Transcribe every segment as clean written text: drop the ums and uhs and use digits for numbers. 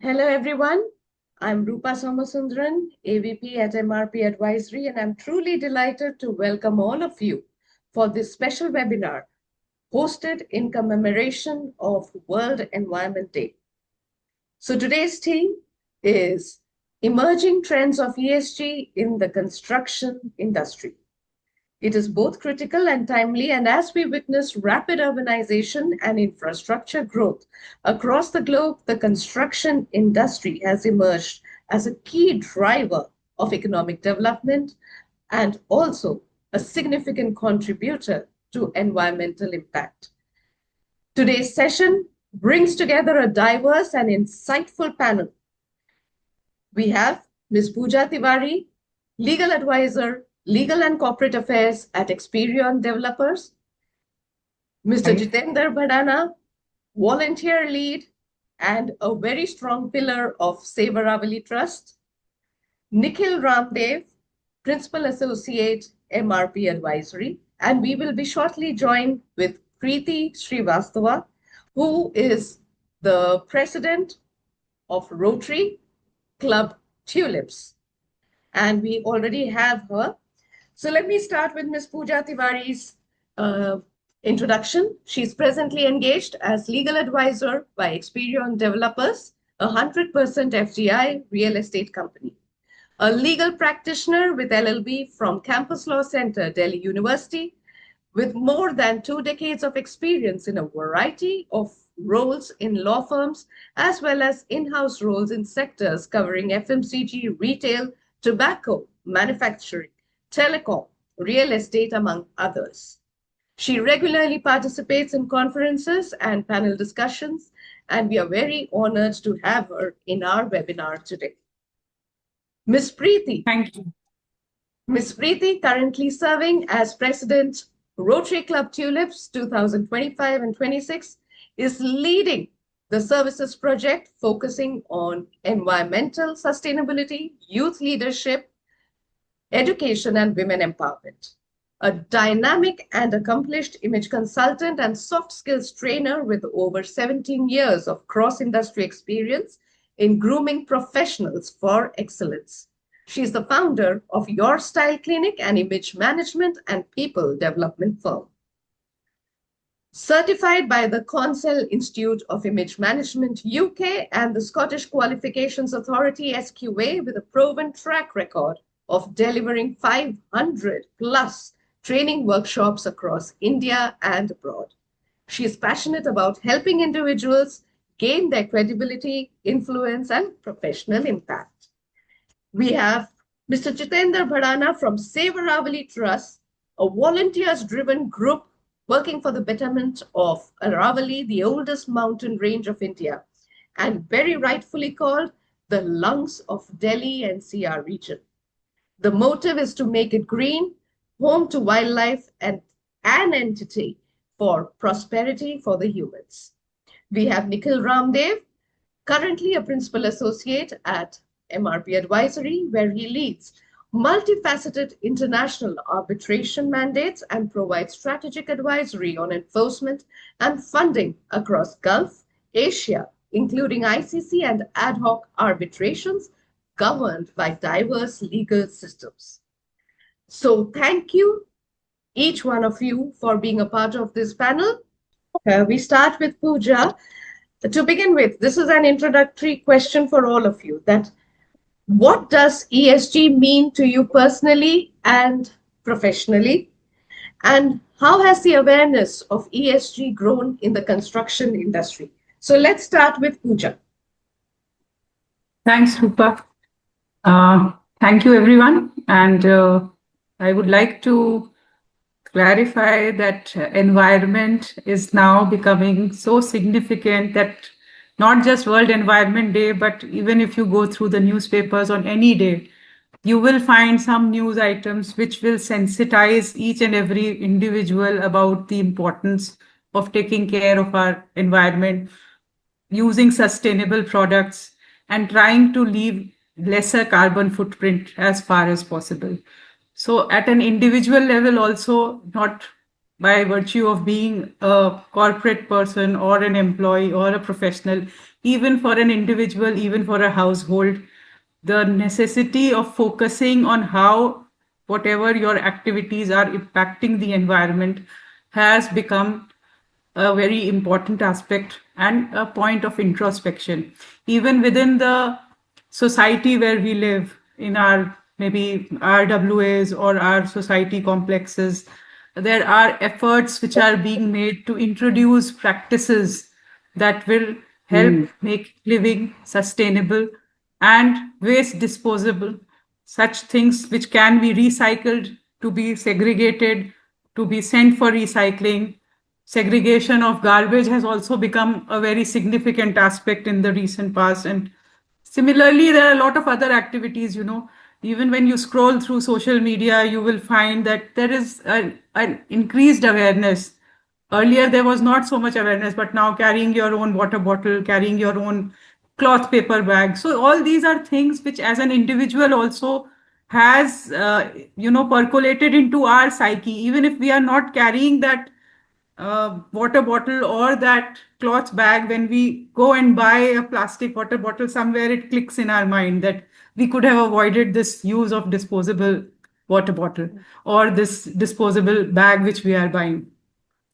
Hello, everyone. I'm Roopa Somasundaran, AVP at MRP Advisory, and I'm truly delighted to welcome all of you for this special webinar hosted in commemoration of World Environment Day. So today's theme is Emerging Trends of ESG in the Construction Industry. It is both critical and timely, and as we witness rapid urbanization and infrastructure growth across the globe, the construction industry has emerged as a key driver of economic development and also a significant contributor to environmental impact. Today's session brings together a diverse and insightful panel. We have Ms. Puja Tiwari, legal advisor, Legal and Corporate Affairs at Experion Developers, Mr. Jitender Bhadana, volunteer lead and a very strong pillar of Save Aravali Trust, Nikhil Ramdev, Principal Associate, MRP Advisory, and we will be shortly joined with Preety Srivastava, who is the President of Rotary Club Tulips. And we already have her. So let me start with Ms. Puja Tiwari's introduction. She's presently engaged as legal advisor by Experion Developers, a 100% FDI real estate company. A legal practitioner with LLB from Campus Law Center, Delhi University, with more than 2 decades of experience in a variety of roles in law firms, as well as in-house roles in sectors covering FMCG, retail, tobacco, manufacturing, telecom, real estate, among others. She regularly participates in conferences and panel discussions, and we are very honored to have her in our webinar today. Ms. Preety. Thank you. Ms. Preety, currently serving as President, Rotary Club Tulips 2025 and 26, is leading the services project focusing on environmental sustainability, youth leadership, education, and women empowerment. A dynamic and accomplished image consultant and soft skills trainer with over 17 years of cross-industry experience in grooming professionals for excellence. She is the founder of Your Style Clinic, an image management and people development firm. Certified by the Consell Institute of Image Management UK and the Scottish Qualifications Authority SQA, with a proven track record of delivering 500 plus training workshops across India and abroad. She is passionate about helping individuals gain their credibility, influence, and professional impact. We have Mr. Jitender Bhadana from Save Aravali Trust, a volunteers-driven group working for the betterment of Aravali, the oldest mountain range of India, and very rightfully called the lungs of Delhi NCR region. The motive is to make it green, home to wildlife, and an entity for prosperity for the humans. We have Nikhil Ramdev, currently a principal associate at MRP Advisory, where he leads multifaceted international arbitration mandates and provides strategic advisory on enforcement and funding across Gulf, Asia, including ICC and ad hoc arbitrations governed by diverse legal systems. So thank you, each one of you, for being a part of this panel. We start with Puja. To begin with, this is an introductory question for all of you, that what does ESG mean to you personally and professionally? And how has the awareness of ESG grown in the construction industry? So let's start with Puja. Thanks, Roopa. Thank you, everyone. And I would like to clarify that environment is now becoming so significant that not just World Environment Day, but even if you go through the newspapers on any day, you will find some news items which will sensitize each and every individual about the importance of taking care of our environment, using sustainable products, and trying to leave lesser carbon footprint as far as possible. So at an individual level also, not by virtue of being a corporate person or an employee or a professional, even for an individual, even for a household, the necessity of focusing on how whatever your activities are impacting the environment has become a very important aspect and a point of introspection. Even within the society where we live, in our maybe RWAs or our society complexes, there are efforts which are being made to introduce practices that will help make living sustainable and waste disposable, such things which can be recycled, to be segregated, to be sent for recycling. Segregation of garbage has also become a very significant aspect in the recent past. And similarly, there are a lot of other activities, even when you scroll through social media, you will find that there is an increased awareness. Earlier, there was not so much awareness, but now carrying your own water bottle, carrying your own cloth paper bag. So all these are things which as an individual also has, percolated into our psyche, even if we are not carrying that water bottle or that cloth bag. When we go and buy a plastic water bottle, somewhere it clicks in our mind that we could have avoided this use of disposable water bottle or this disposable bag which we are buying.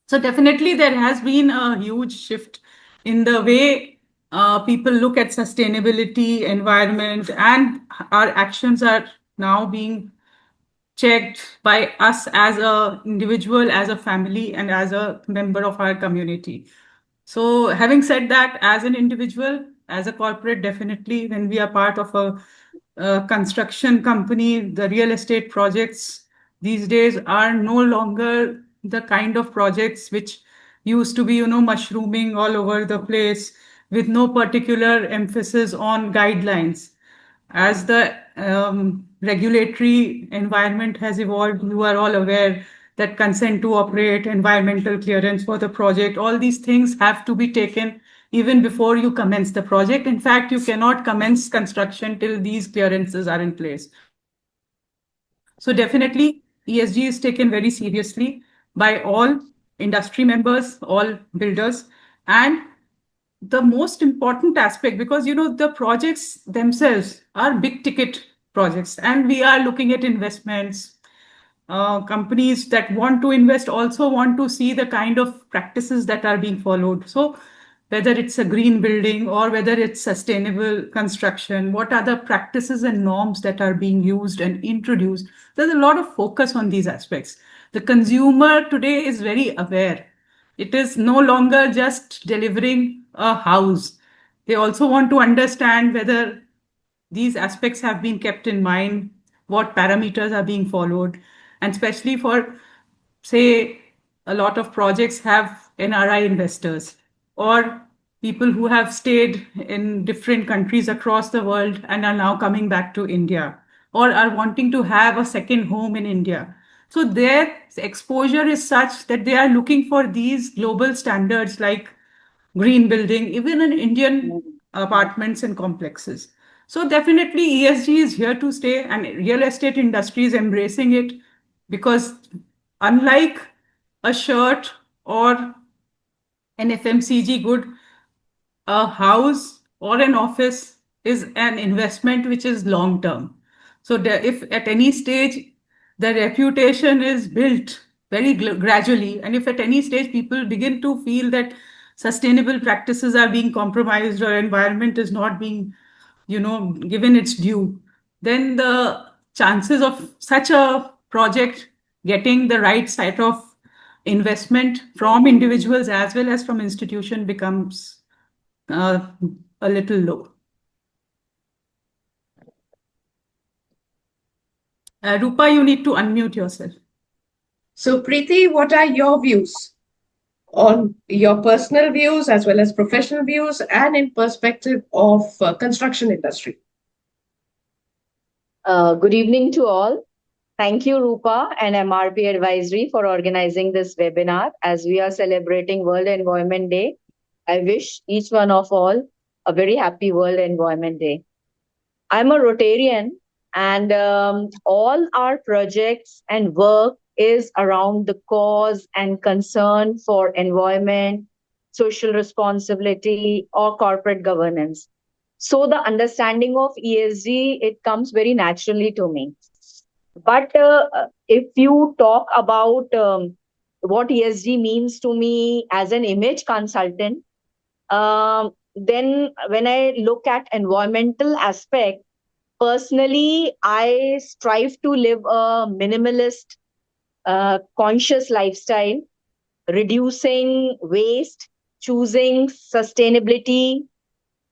So definitely there has been a huge shift in the way people look at sustainability, environment, and our actions are now being checked by us as a individual, as a family, and as a member of our community. So having said that, as an individual, as a corporate, definitely when we are part of a construction company, the real estate projects these days are no longer the kind of projects which used to be, mushrooming all over the place with no particular emphasis on guidelines. As the regulatory environment has evolved, you are all aware that consent to operate, environmental clearance for the project, all these things have to be taken even before you commence the project. In fact, you cannot commence construction till these clearances are in place. So definitely ESG is taken very seriously by all industry members, all builders, and the most important aspect, because the projects themselves are big ticket projects and we are looking at investments. Companies that want to invest also want to see the kind of practices that are being followed. So whether it's a green building or whether it's sustainable construction, what are the practices and norms that are being used and introduced? There's a lot of focus on these aspects. The consumer today is very aware. It is no longer just delivering a house. They also want to understand whether these aspects have been kept in mind, what parameters are being followed, and especially for, say, a lot of projects have NRI investors or people who have stayed in different countries across the world and are now coming back to India or are wanting to have a second home in India. So their exposure is such that they are looking for these global standards like green building, even in Indian apartments and complexes. So definitely ESG is here to stay and real estate industry is embracing it, because unlike a shirt or an FMCG good, a house or an office is an investment which is long term. So if at any stage the reputation is built very gradually, and if at any stage people begin to feel that sustainable practices are being compromised or environment is not being, given its due, then the chances of such a project getting the right side of investment from individuals as well as from institution becomes uh, a little low. Rupa, you need to unmute yourself. So, Preety, what are your views on your personal views as well as professional views and in perspective of construction industry? Good evening to all. Thank you, Roopa and MRP Advisory for organizing this webinar. As we are celebrating World Environment Day, I wish each one of all a very happy World Environment Day. I'm a Rotarian, and all our projects and work is around the cause and concern for environment, social responsibility, or corporate governance. So the understanding of ESG, it comes very naturally to me. But if you talk about what ESG means to me as an image consultant, then when I look at environmental aspect, personally, I strive to live a minimalist, conscious lifestyle, reducing waste, choosing sustainability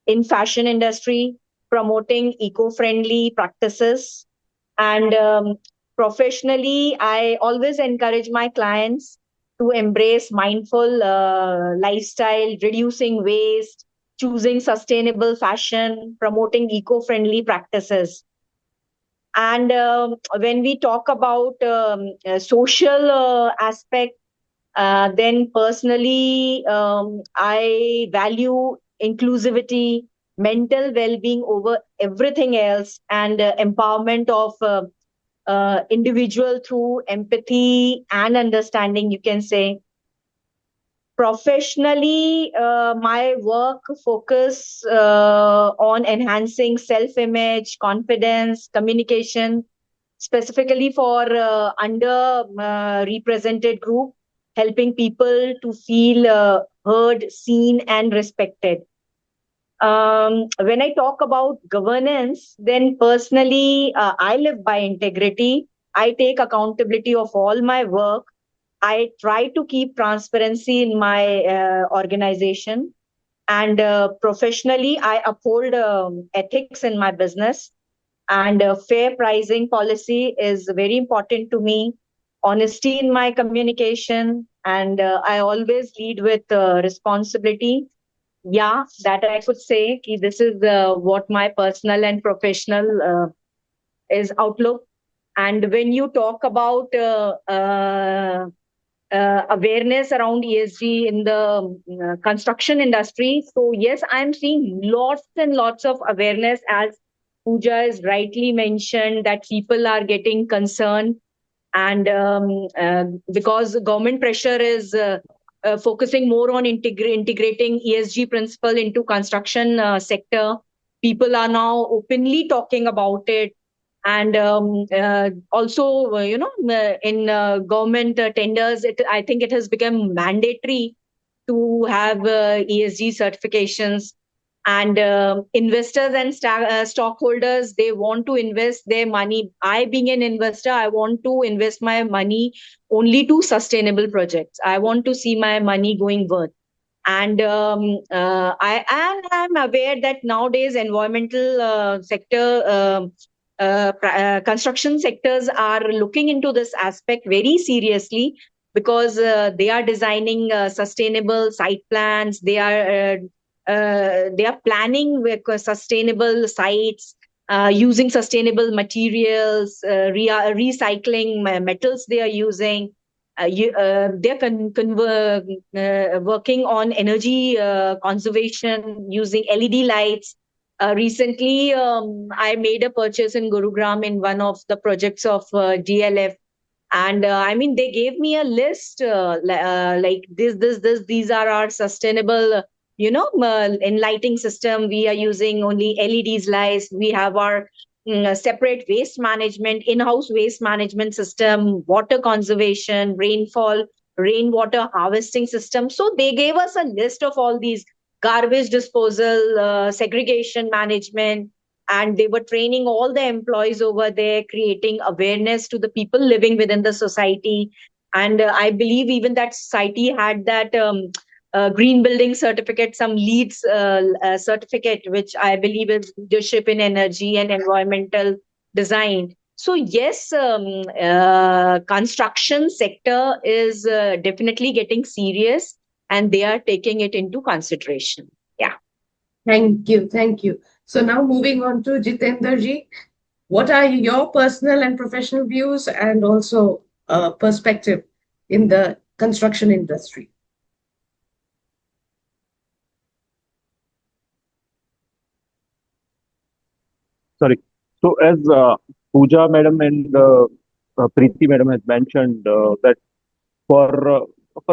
in fashion industry, promoting eco-friendly practices, and professionally, I always encourage my clients to embrace mindful lifestyle, reducing waste, choosing sustainable fashion, promoting eco-friendly practices. And when we talk about social aspect, then personally, I value inclusivity, mental well-being over everything else, and empowerment of individual through empathy and understanding, you can say. Professionally, my work focus on enhancing self-image, confidence, communication, specifically for under represented group, helping people to feel heard, seen, and respected. When I talk about governance, then personally, I live by integrity. I take accountability of all my work. I try to keep transparency in my organization. And professionally, I uphold ethics in my business. And fair pricing policy is very important to me. Honesty in my communication. And I always lead with responsibility. Yeah, that I could say this is what my personal and professional is outlook. And when you talk about awareness around ESG in the construction industry, so yes, I'm seeing lots and lots of awareness, as Puja has rightly mentioned, that people are getting concerned. And because government pressure is focusing more on integrating ESG principle into construction sector, people are now openly talking about it. And also, in government tenders, I think it has become mandatory to have ESG certifications. And investors and stockholders, they want to invest their money. I, being an investor, I want to invest my money only to sustainable projects. I want to see my money going worth. And I am aware that nowadays environmental sector, construction sectors are looking into this aspect very seriously, because they are designing sustainable site plans. They are planning with sustainable sites, using sustainable materials, recycling metals they are using. They're working on energy conservation using LED lights. Recently, I made a purchase in Gurugram in one of the projects of DLF. And I mean, they gave me a list like these are our sustainable, in lighting system. We are using only LEDs lights. We have our separate waste management, in-house waste management system, water conservation, rainwater harvesting system. So they gave us a list of all these: garbage disposal, segregation management, and they were training all the employees over there, creating awareness to the people living within the society. And I believe even that society had that green building certificate, some leads certificate, which I believe is leadership in energy and environmental design. So yes, construction sector is definitely getting serious, and they are taking it into consideration. Yeah. Thank you. Thank you. So now moving on to Jitender ji, what are your personal and professional views and also perspective in the construction industry? Sorry. So as Puja madam and Preety madam has mentioned that for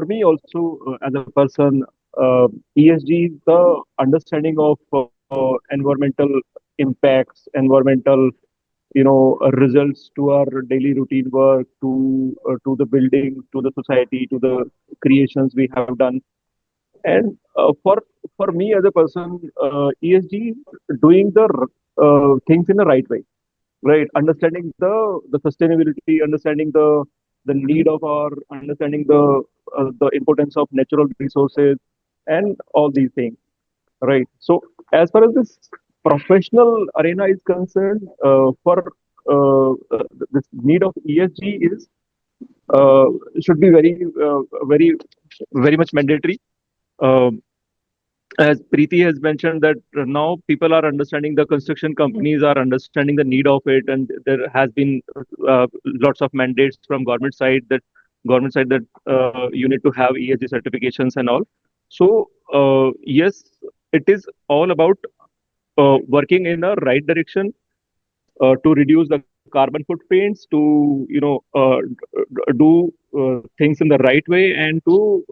me also as a person, ESG is the understanding of environmental impacts, environmental results to our daily routine work, to the building, to the society, to the creations we have done. And for me as a person, ESG doing the things in the right way, right? Understanding the sustainability, understanding the need of our, understanding the importance of natural resources, and all these things, right? So as far as this professional arena is concerned, for this need of ESG is uh, should be very, very much mandatory. Um as Preeti has mentioned that now people are understanding, the construction companies are understanding the need of it, and there has been lots of mandates from government side that you need to have ESG certifications and all. So yes, it is all about working in a right direction to reduce the carbon footprints, to do things in the right way, and to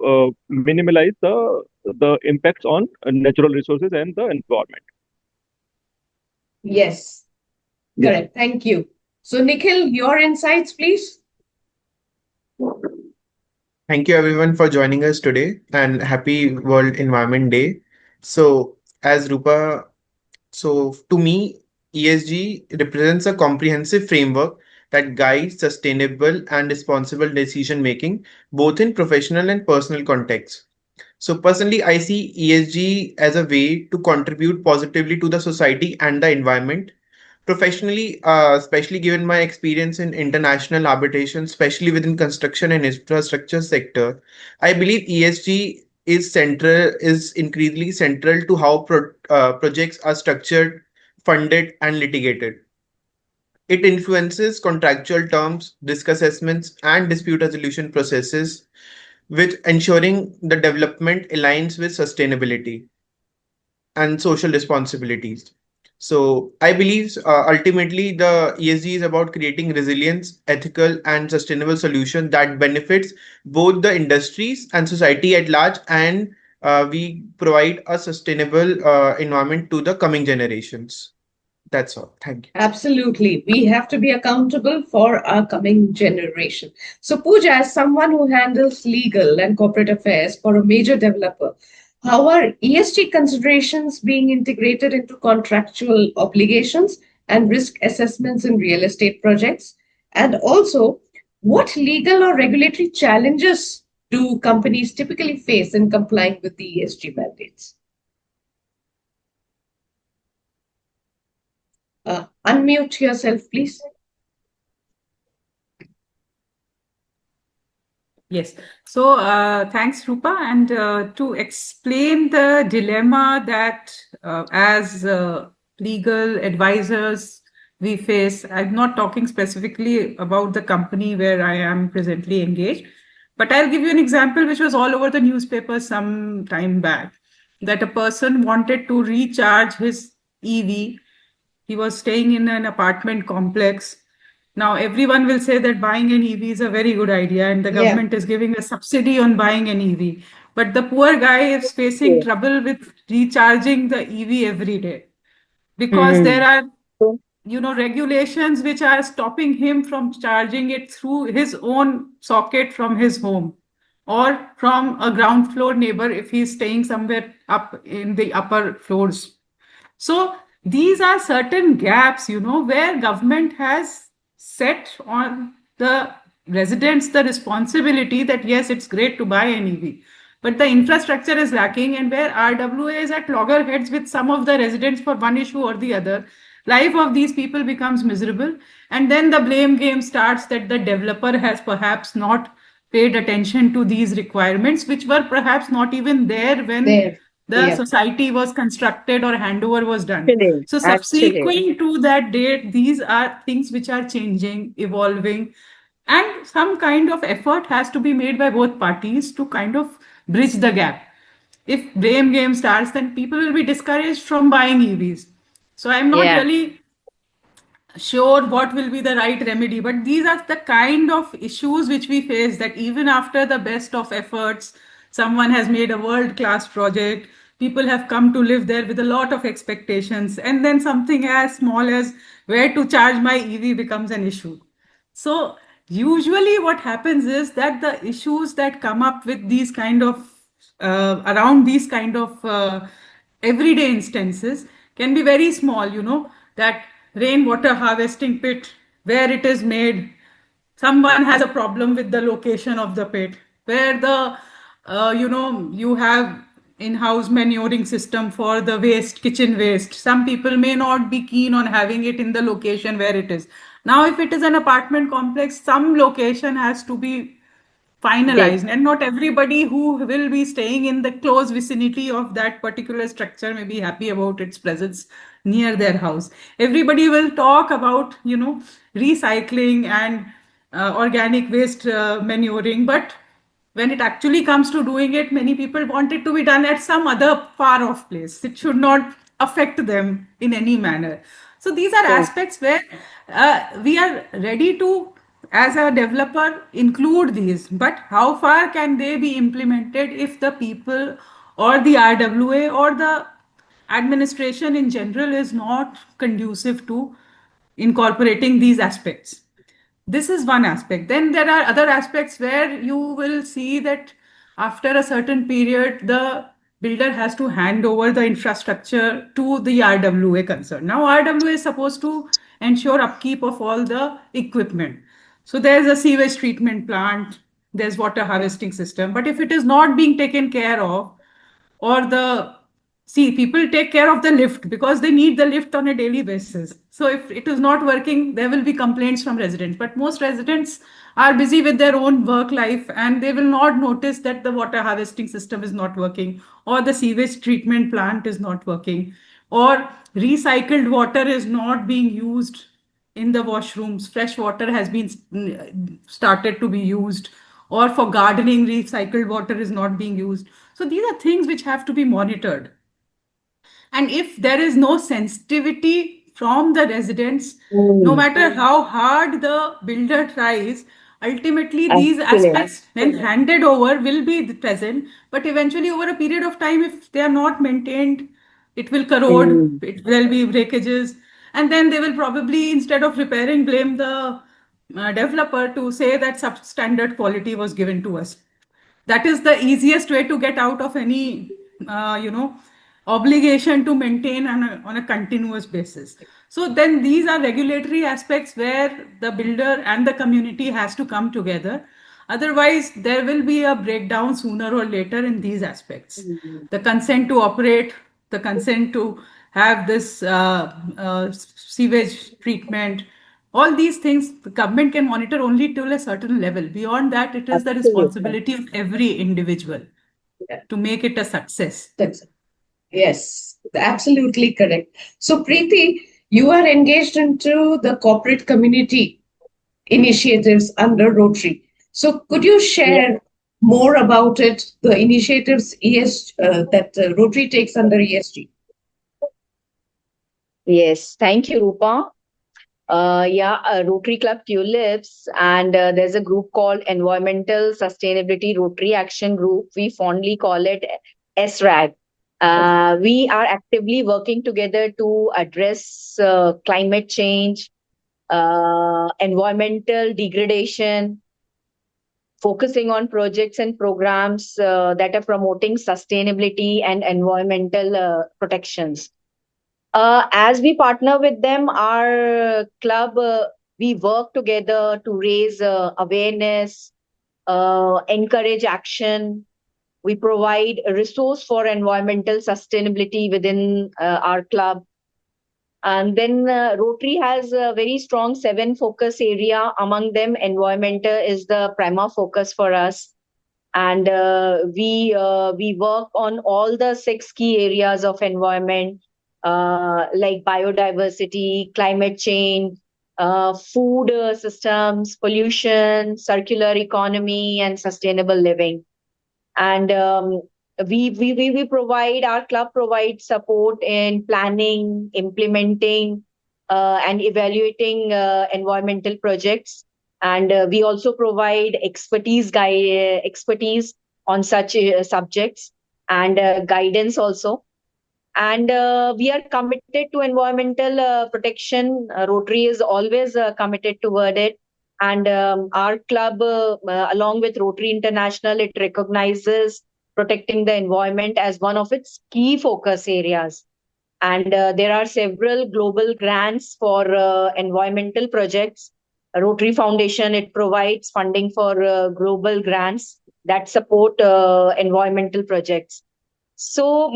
minimize the impacts on natural resources and the environment. Yes, Yes. correct. Thank you. So, Nikhil, your insights, please. Thank you everyone for joining us today and happy World Environment Day. So, as Rupa, so to me, ESG represents a comprehensive framework that guides sustainable and responsible decision making, both in professional and personal contexts. So, personally, I see ESG as a way to contribute positively to the society and the environment. Professionally, especially given my experience in international arbitration, especially within construction and infrastructure sector, I believe ESG is increasingly central to how projects are structured, funded, and litigated. It influences contractual terms, risk assessments, and dispute resolution processes, with ensuring the development aligns with sustainability and social responsibilities. So I believe ultimately the ESG is about creating resilience, ethical, and sustainable solution that benefits both the industries and society at large, and we provide a sustainable environment to the coming generations. That's all. Thank you. Absolutely. We have to be accountable for our coming generation. So, Pooja, as someone who handles legal and corporate affairs for a major developer, how are ESG considerations being integrated into contractual obligations and risk assessments in real estate projects? And also, what legal or regulatory challenges do companies typically face in complying with the ESG mandates? Unmute yourself, please. Yes. So thanks, Rupa. And to explain the dilemma that as legal advisors we face, I'm not talking specifically about the company where I am presently engaged, but I'll give you an example which was all over the newspaper some time back, that a person wanted to recharge his EV. He was staying in an apartment complex. Now, everyone will say that buying an EV is a very good idea and the Yeah. government is giving a subsidy on buying an EV. But the poor guy is facing trouble with recharging the EV every day because there are regulations which are stopping him from charging it through his own socket from his home or from a ground floor neighbor if he's staying somewhere up in the upper floors. So these are certain gaps, where government has set on the residents the responsibility that yes, it's great to buy an EV, but the infrastructure is lacking, and where RWA is at loggerheads with some of the residents for one issue or the other, life of these people becomes miserable, and then the blame game starts that the developer has perhaps not paid attention to these requirements, which were perhaps not even there when There. the Yeah. society was constructed or handover was done. Actually, So subsequent to that date, these are things which are changing, evolving, and some kind of effort has to be made by both parties to kind of bridge the gap. If blame game starts, then people will be discouraged from buying EVs. So I'm not Yeah. really sure what will be the right remedy, but these are the kind of issues which we face, that even after the best of efforts, someone has made a world-class project, people have come to live there with a lot of expectations, and then something as small as where to charge my EV becomes an issue. So usually what happens is that the issues that come up with these kind of around these kind of everyday instances can be very small, that rainwater harvesting pit, where it is made, someone has a problem with the location of the pit, where the you have in-house manuring system for the waste, kitchen waste. Some people may not be keen on having it in the location where it is. Now if it is an apartment complex, some location has to be Dead. finalized, and not everybody who will be staying in the close vicinity of that particular structure may be happy about its presence near their house. Everybody will talk about recycling and organic waste manuring, but when it actually comes to doing it, many people want it to be done at some other far off place. It should not affect them in any manner. So these are True. aspects where we are ready to, as a developer, include these. But how far can they be implemented if the people or the RWA or the administration in general is not conducive to incorporating these aspects? This is one aspect. Then there are other aspects where you will see that after a certain period, the builder has to hand over the infrastructure to the RWA concerned. Now, RWA is supposed to ensure upkeep of all the equipment. So there's a sewage treatment plant, there's water harvesting system. But if it is not being taken care of, or the see, people take care of the lift because they need the lift on a daily basis. So if it is not working, there will be complaints from residents. But most residents are busy with their own work life, and they will not notice that the water harvesting system is not working, or the sewage treatment plant is not working, or recycled water is not being used in the washrooms. Fresh water has been started to be used, or for gardening, recycled water is not being used. So these are things which have to be monitored. And if there is no sensitivity from the residents, no Mm. matter how hard the builder tries, ultimately these Actually. aspects, when handed over, will be present. But eventually, over a period of time, if they are not maintained, it will corrode, Mm. there'll be breakages. And then they will probably, instead of repairing, blame the developer to say that substandard quality was given to us. That is the easiest way to get out of any obligation to maintain on a continuous basis. So then these are regulatory aspects where the builder and the community has to come together. Otherwise there will be a breakdown sooner or later in these aspects. Mm. The consent to operate, the consent to have this sewage treatment, all these things the government can monitor only till a certain level. Beyond that, it is the Absolutely. responsibility of every individual Yeah, to make it a success. yes, absolutely correct. So, Preeti, you are engaged into the corporate community initiatives under Rotary. So, could you Yeah. share more about it, the initiatives that Rotary takes under ESG? Yes. Thank you, Rupa. Rotary Club Tulips, and there's a group called Environmental Sustainability Rotary Action Group. We fondly call it SRAG. We are actively working together to address climate change, environmental degradation, focusing on projects and programs that are promoting sustainability and environmental protections. As we partner with them, our club, we work together to raise awareness, encourage action. We provide a resource for environmental sustainability within our club. And then Rotary has a very strong 7 focus area. Among them, environment is the prima focus for us. And we work on all the 6 key areas of environment, like biodiversity, climate change, food systems, pollution, circular economy, and sustainable living. And we provide, our club provides support in planning, implementing, and evaluating environmental projects. And we also provide expertise on such subjects, and guidance also. And we are committed to environmental protection. Rotary is always committed toward it. And our club, along with Rotary International, it recognizes protecting the environment as one of its key focus areas. And there are several global grants for environmental projects. Rotary Foundation, it provides funding for global grants that support environmental projects. So,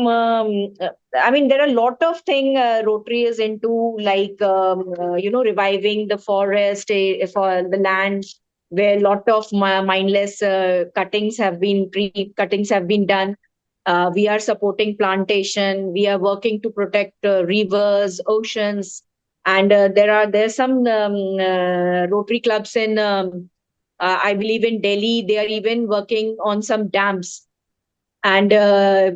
I mean, there are a lot of things Rotary is into, like, reviving the forest for the land, where a lot of mindless tree cuttings have been done. We are supporting plantation. We are working to protect rivers, oceans, and there's some Rotary clubs in, I believe, in Delhi. They are even working on some dams, and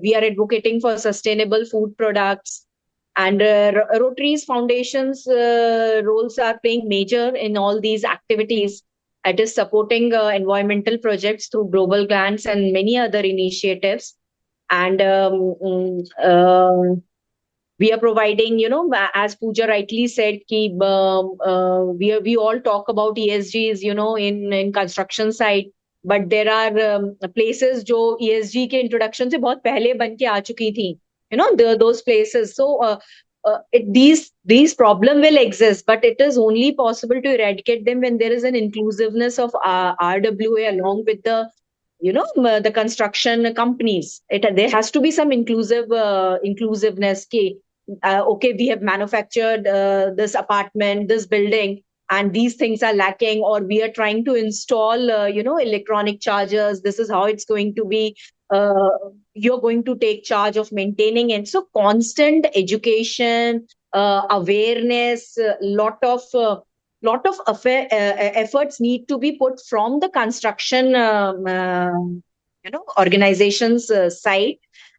we are advocating for sustainable food products. And Rotary's foundation's roles are playing major in all these activities. It is supporting environmental projects through global grants and many other initiatives. And we are providing, as Puja rightly said, we all talk about ESGs, in construction site, but there are places जो ESG के introduction से बहुत पहले बन के आ चुकी थी, those places. So these problem will exist, but it is only possible to eradicate them when there is an inclusiveness of RWA along with the construction companies. There has to be some inclusiveness. Okay, we have manufactured this apartment, this building, and these things are lacking, or we are trying to install electronic chargers. This is how it's going to be. You're going to take charge of maintaining it. So constant education, awareness, lot of efforts need to be put from the construction organizations side,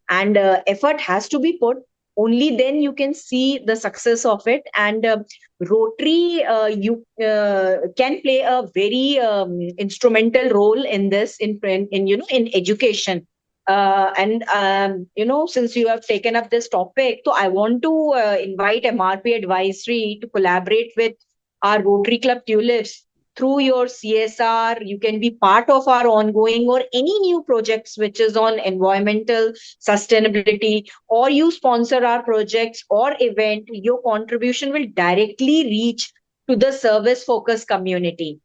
and effort has to be put. Only then you can see the success of it. And Rotary, you can play a very instrumental role in this, in education. Since you have taken up this topic, so I want to invite MRP Advisory to collaborate with our Rotary Club Tulips. Through your CSR, you can be part of our ongoing or any new projects which is on environmental sustainability, or you sponsor our projects or event. Your contribution will directly reach to the service focused community.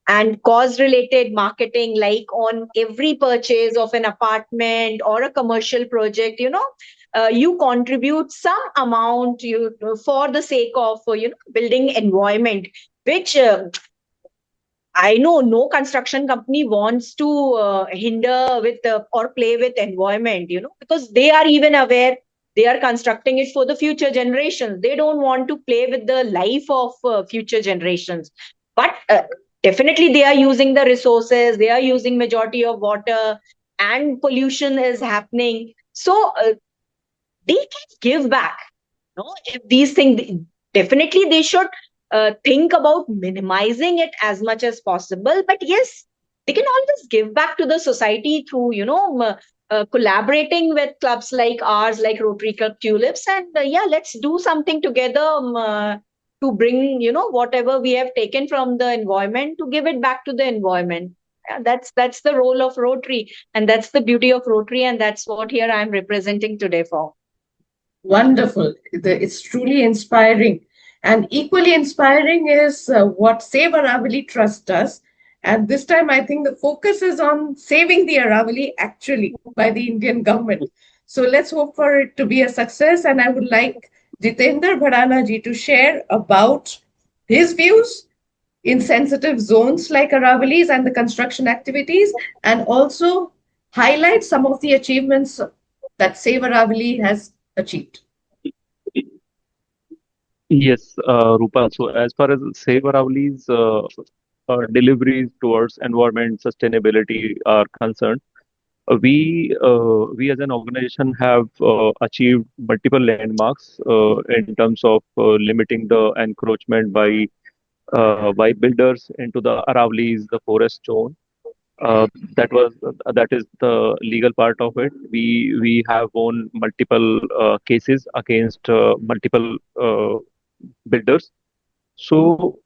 And cause related marketing, like on every purchase of an apartment or a commercial project, you contribute some amount for the sake of building environment, which I know no construction company wants to hinder with or play with environment, because they are even aware they are constructing it for the future generations. They don't want to play with the life of future generations. But definitely they are using the resources, they are using majority of water, and pollution is happening. So they can give back. If these things, definitely they should think about minimizing it as much as possible. But yes, they can always give back to the society through, collaborating with clubs like ours, like Rotary Club Tulips. And let's do something together to bring, whatever we have taken from the environment, to give it back to the environment. That's the role of Rotary, and that's the beauty of Rotary, and that's what here I'm representing today for. Wonderful. It's truly inspiring. And equally inspiring is what Save Aravali Trust does. And this time, I think the focus is on saving the Aravali actually by the Indian government. So let's hope for it to be a success. And I would like Jitender Bhadana ji to share about his views in sensitive zones like Aravali's and the construction activities, and also highlight some of the achievements that Save Aravali has achieved. Yes, Roopa. So as far as Save Aravali's deliveries towards environment sustainability are concerned, we as an organization have achieved multiple landmarks in terms of limiting the encroachment by builders into the Aravali's, the forest zone. That is the legal part of it. We have won multiple cases against multiple builders. So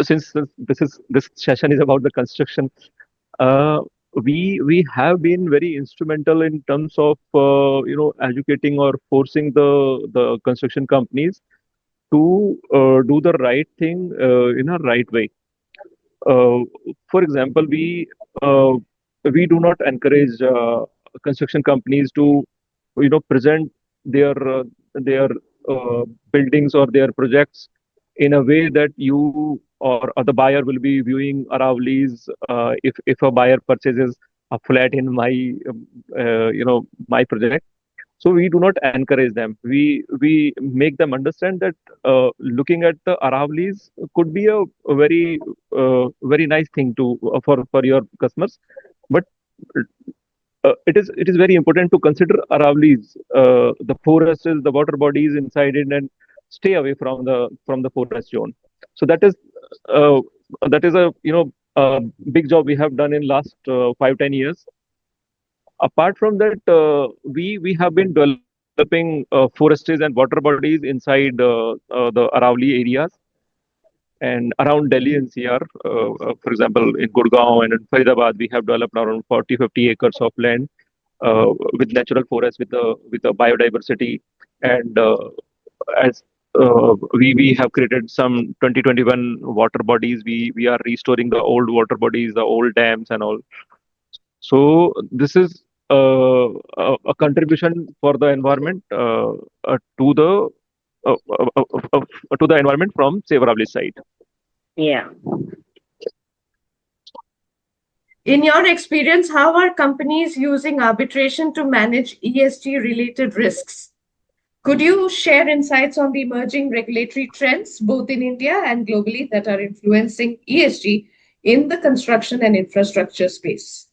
since this session is about the construction, uh, we have been very instrumental in terms of educating or forcing the construction companies to do the right thing in a right way. Uh, for example, uh, we do not encourage construction companies to present their their buildings or their projects in a way that you or the buyer will be viewing Aravali's. If a buyer purchases a flat in my project, so we do not encourage them. We make them understand that looking at the Aravali's could be a very nice thing to for your customers, but it is very important to consider Aravali's, the forests, the water bodies inside it, and stay away from the forest zone. So uh, that is a big job we have done in last 5-10 years. Apart from that, we have been developing forests and water bodies inside the Aravali areas and around Delhi NCR. For example, in Gurgaon and in Faridabad, we have developed around 40-50 acres of land with natural forests, with the biodiversity, and as we have created some 2021 water bodies. We are restoring the old water bodies, the old dams, and all. So this is a contribution for the environment to the environment from Sevaravli side. Yeah. In your experience, how are companies using arbitration to manage ESG related risks? Could you share insights on the emerging regulatory trends, both in India and globally, that are influencing ESG in the construction and infrastructure space?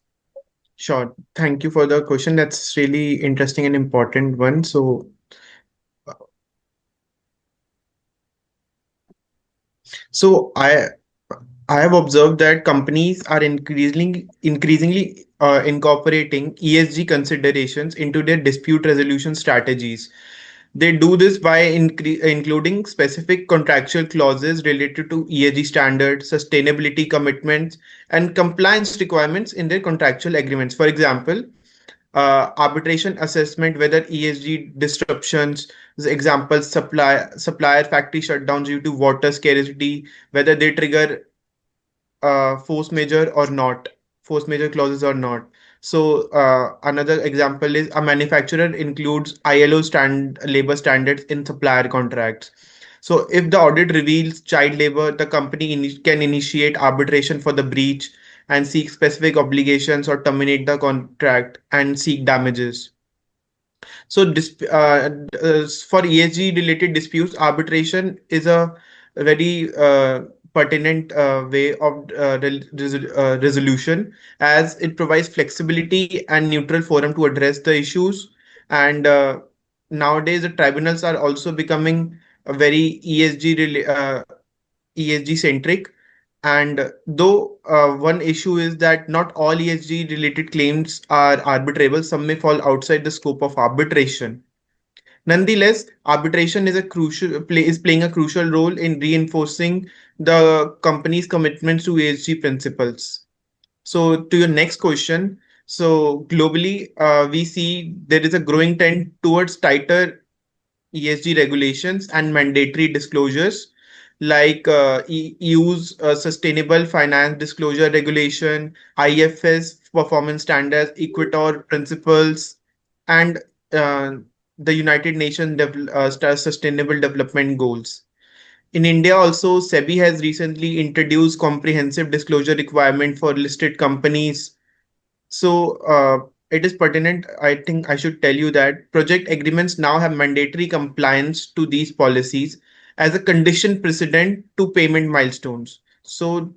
Sure. Thank you for the question. That's really interesting and important one. So I have observed that companies are increasingly incorporating ESG considerations into their dispute resolution strategies. They do this by including specific contractual clauses related to ESG standards, sustainability commitments, and compliance requirements in their contractual agreements. For example, arbitration assessment, whether ESG disruptions, the example supplier factory shutdowns due to water scarcity, whether they trigger force majeure or not, force majeure clauses or not. So another example is a manufacturer includes ILO labor standards in supplier contracts. So if the audit reveals child labor, the company can initiate arbitration for the breach and seek specific obligations or terminate the contract and seek damages. So for ESG related disputes, arbitration is a very pertinent way of resolution, as it provides flexibility and neutral forum to address the issues. And nowadays, the tribunals are also becoming a very ESG centric. And though one issue is that not all ESG related claims are arbitrable, some may fall outside the scope of arbitration. Nonetheless, arbitration is playing a crucial role in reinforcing the company's commitments to ESG principles. So, to your next question, so globally, we see there is a growing trend towards tighter ESG regulations and mandatory disclosures, like EU's Sustainable Finance Disclosure Regulation, IFS Performance Standards, Equator Principles, and uh, the United Nations Sustainable Development Goals. In India, also, SEBI has recently introduced comprehensive disclosure requirement for listed companies. So it is pertinent. I think I should tell you that project agreements now have mandatory compliance to these policies as a condition precedent to payment milestones. So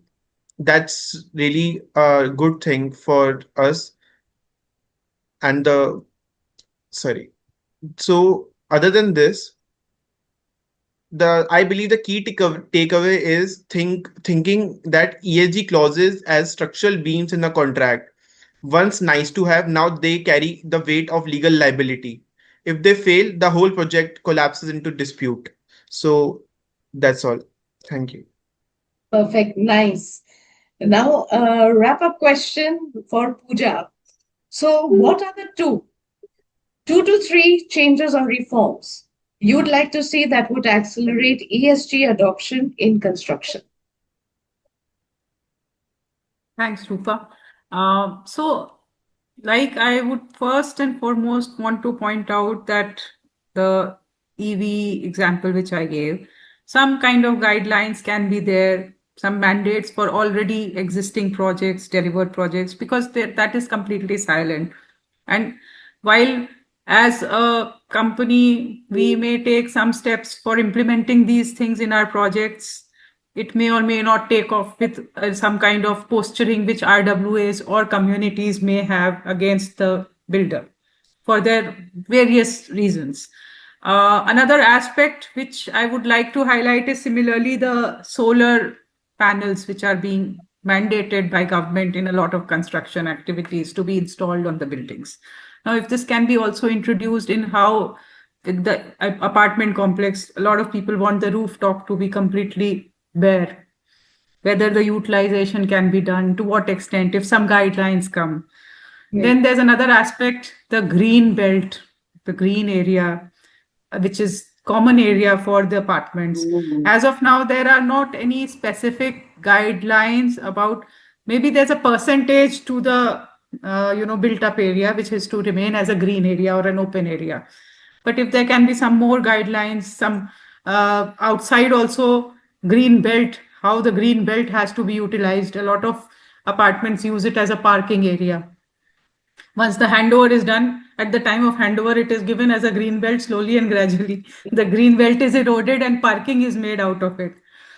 that's really a good thing for us. And the sorry. So other than this, I believe the key takeaway is thinking that ESG clauses as structural beams in the contract. Once nice to have, now they carry the weight of legal liability. If they fail, the whole project collapses into dispute. So that's all. Thank you. Perfect. Nice. Now, wrap up question for Puja. So, what are the two to three changes or reforms you'd like to see that would accelerate ESG adoption in construction? Thanks, Roopa. So, like, I would first and foremost want to point out that the EV example which I gave, some kind of guidelines can be there, some mandates for already existing projects, delivered projects, because that is completely silent. And while as a company, we may take some steps for implementing these things in our projects, it may or may not take off with some kind of posturing which RWAs or communities may have against the builder for their various reasons. Another aspect which I would like to highlight is similarly the solar panels which are being mandated by government in a lot of construction activities to be installed on the buildings. Now, if this can be also introduced in how with the apartment complex, a lot of people want the rooftop to be completely bare, whether the utilization can be done, to what extent, if some guidelines come. Then there's another aspect, the green belt, the green area, which is common area for the apartments. As of now, there are not any specific guidelines about, maybe there's a percentage to the built up area which is to remain as a green area or an open area. But if there can be some more guidelines, some outside also green belt, how the green belt has to be utilized. A lot of apartments use it as a parking area. Once the handover is done, at the time of handover, it is given as a green belt slowly and gradually. The green belt is eroded and parking is made out of it.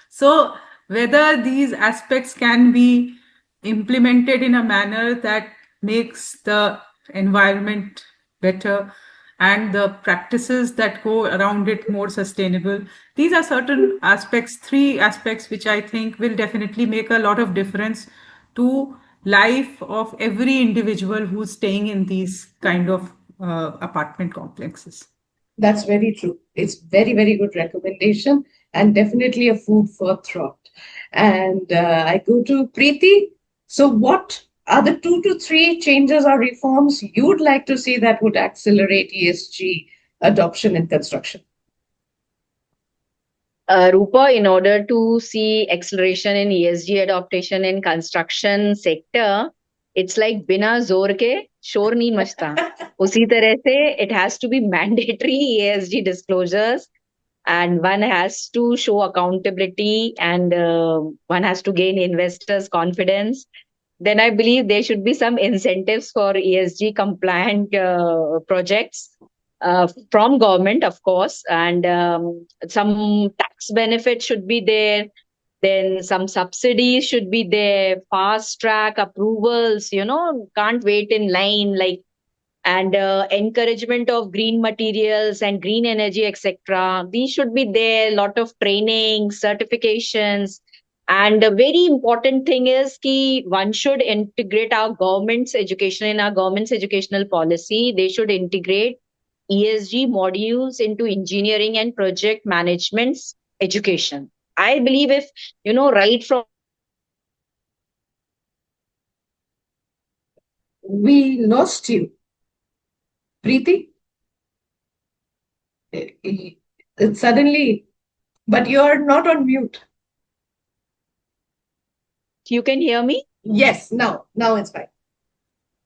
So whether these aspects can be implemented in a manner that makes the environment better and the practices that go around it more sustainable. These are certain aspects, three aspects, which I think will definitely make a lot of difference to life of every individual who's staying in these kind of apartment complexes. That's very true. It's very, very good recommendation and definitely a food for thought. And I go to Preety. So, what are the 2 to 3 changes or reforms you'd like to see that would accelerate ESG adoption in construction? Roopa, in order to see acceleration in ESG adaptation in construction sector, it's like बिना जोर के शोर नहीं मचता. उसी तरह से it has to be mandatory ESG disclosures, and one has to show accountability, and one has to gain investors' confidence. Then I believe there should be some incentives for ESG compliant projects from government, of course, and some tax benefits should be there. Then some subsidies should be there, fast track approvals, can't wait in line, like, and encouragement of green materials and green energy, etc. These should be there. Lot of training, certifications, and a very important thing is that one should integrate our government's education in our government's educational policy. They should integrate ESG modules into engineering and project management's education. I believe if, right from We lost you. Preety? It suddenly, but you're not on mute. you can hear me? Yes, now it's fine.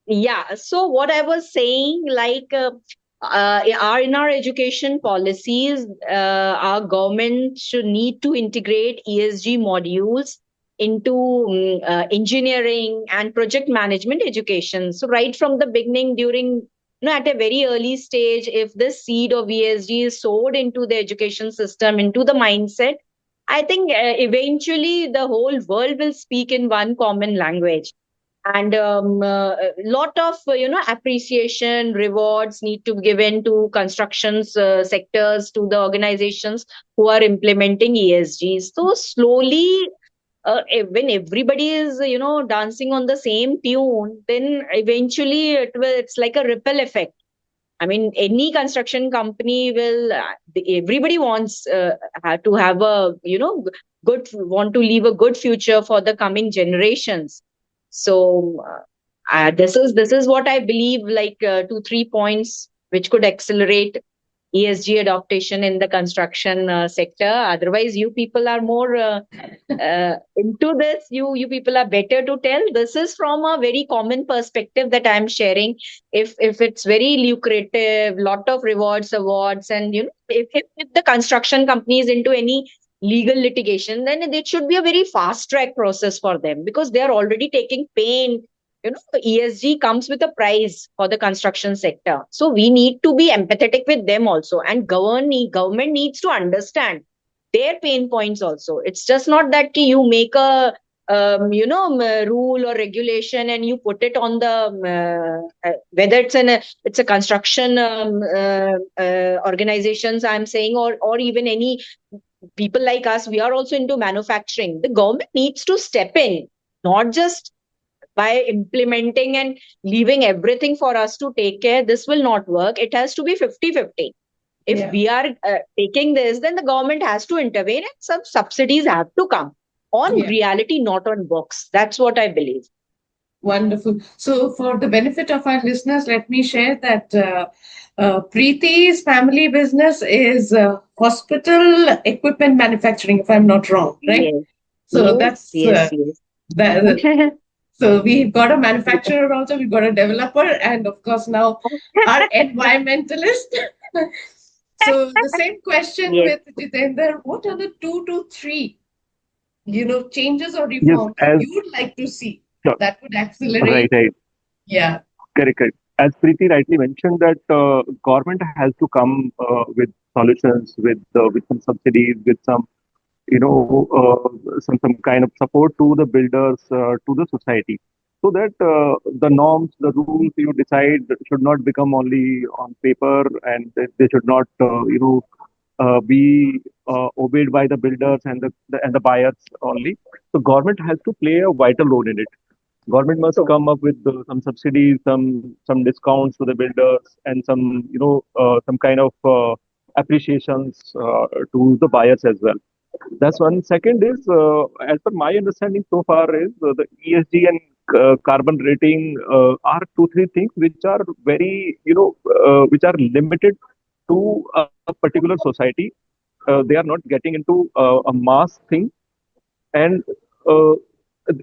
Yeah. So what I was saying, like, in our education policies, our government should need to integrate ESG modules into engineering and project management education. So right from the beginning, during at a very early stage, if this seed of ESG is sowed into the education system, into the mindset, I think eventually the whole world will speak in one common language. and a lot of appreciation, rewards need to be given to constructions sectors, to the organizations who are implementing ESG. So slowly, when everybody is dancing on the same tune, then eventually it's like a ripple effect. I mean, any construction company will, everybody wants to have a, want to leave a good future for the coming generations. So this is what I believe, like 2 3 points which could accelerate ESG adaptation in the construction sector. Otherwise, you people are more into this. You people are better to tell. This is from a very common perspective that I'm sharing. If it's very lucrative, lot of rewards, awards, and if the construction company is into any legal litigation, then it should be a very fast track process for them, because they are already taking pain. ESG comes with a price for the construction sector. So we need to be empathetic with them also. And government needs to understand their pain points also. It's just not that you make a rule or regulation and you put it on the whether it's a construction organizations, I'm saying, or even any people like us. We are also into manufacturing. The government needs to step in, not just by implementing and leaving everything for us to take care. This will not work. It has to be 50-50. If we are taking this, then the government has to intervene and some subsidies have to come on reality, not on books. That's what I believe. Wonderful. So, for the benefit of our listeners, let me share that Preeti's family business is hospital equipment manufacturing, if I'm not wrong, right? Yes. So yes, yes. that. So we've got a manufacturer also, we've got a developer, and of course now our environmentalist. So the same question with Jitender: what are the 2 to 3, changes or reforms you would like to see that would accelerate? Right. Yeah. Correct. As Preeti rightly mentioned, that government has to come with solutions, with some subsidies, with some some kind of support to the builders, to the society, so that the norms, the rules you decide should not become only on paper, and they should not be obeyed by the builders and the buyers only. So government has to play a vital role in it. Government must come up with some subsidies, some discounts to the builders, and some kind of appreciations to the buyers as well. That's one. Second is, as per my understanding so far, is the ESG and carbon rating are 2 3 things which are very, which are limited to a particular society. They are not getting into a mass thing. And uh,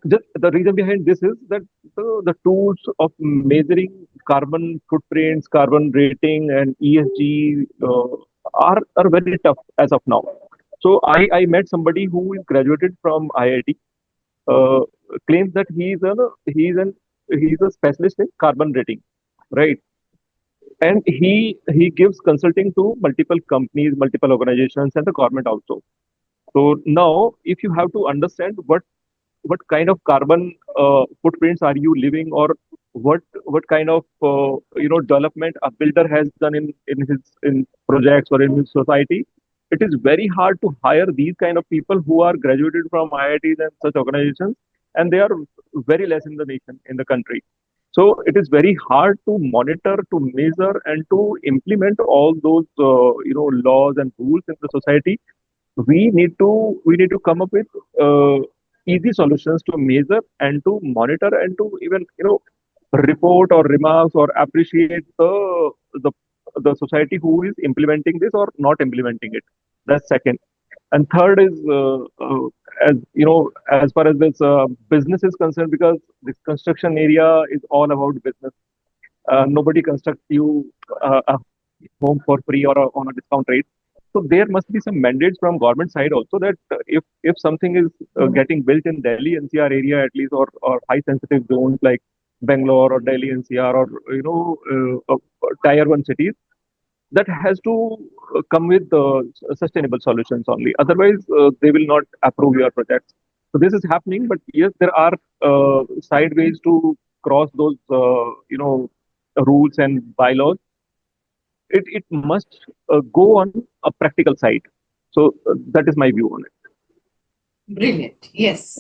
just the reason behind this is that the tools of measuring carbon footprints, carbon rating, and ESG are very tough as of now. So I met somebody who is graduated from IIT, uh, claims that he's a specialist in carbon rating, right? And he gives consulting to multiple companies, multiple organizations, and the government also. So now, if you have to understand what kind of carbon footprints are you living, or what kind of development a builder has done in projects or in his society, it is very hard to hire these kind of people who are graduated from IITs and such organizations, and they are very less in the nation, in the country. So it is very hard to monitor, to measure, and to implement all those laws and rules in the society. We need to come up with easy solutions to measure and to monitor and to even report or remarks or appreciate the the society who is implementing this or not implementing it. That's second. And third is, as as far as this business is concerned, because this construction area is all about business. Nobody constructs you a home for free or on a discount rate. So there must be some mandates from government side also, that if something is getting built in Delhi NCR area at least, or high sensitive zones like Bangalore or Delhi NCR, or tier one cities, that has to come with sustainable solutions only. Otherwise, they will not approve your projects. So this is happening, but yes, there are side ways to cross those rules and bylaws. It must go on a practical side. So that is my view on it. Brilliant. Yes.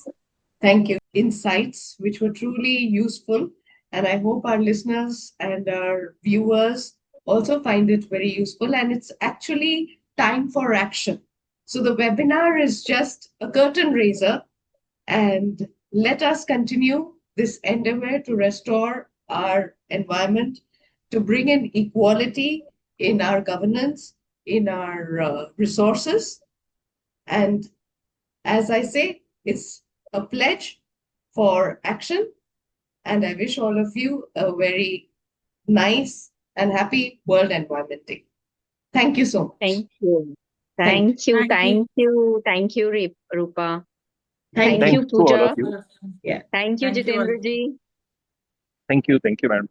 Thank you. Insights which were truly useful. And I hope our listeners and our viewers also find it very useful. And it's actually time for action. So the webinar is just a curtain raiser. And let us continue this endeavor to restore our environment, to bring in equality in our governance, in our resources. And as I say, it's a pledge for action. And I wish all of you a very nice and happy World Environment Day. Thank you so much. Thank you. Thank Thank you. Thank you. Thank you, Roopa. Thank Thanks you, to all Puja. of you. Yeah. Thank you, Thank you all. Jitender ji. Thank you, madam.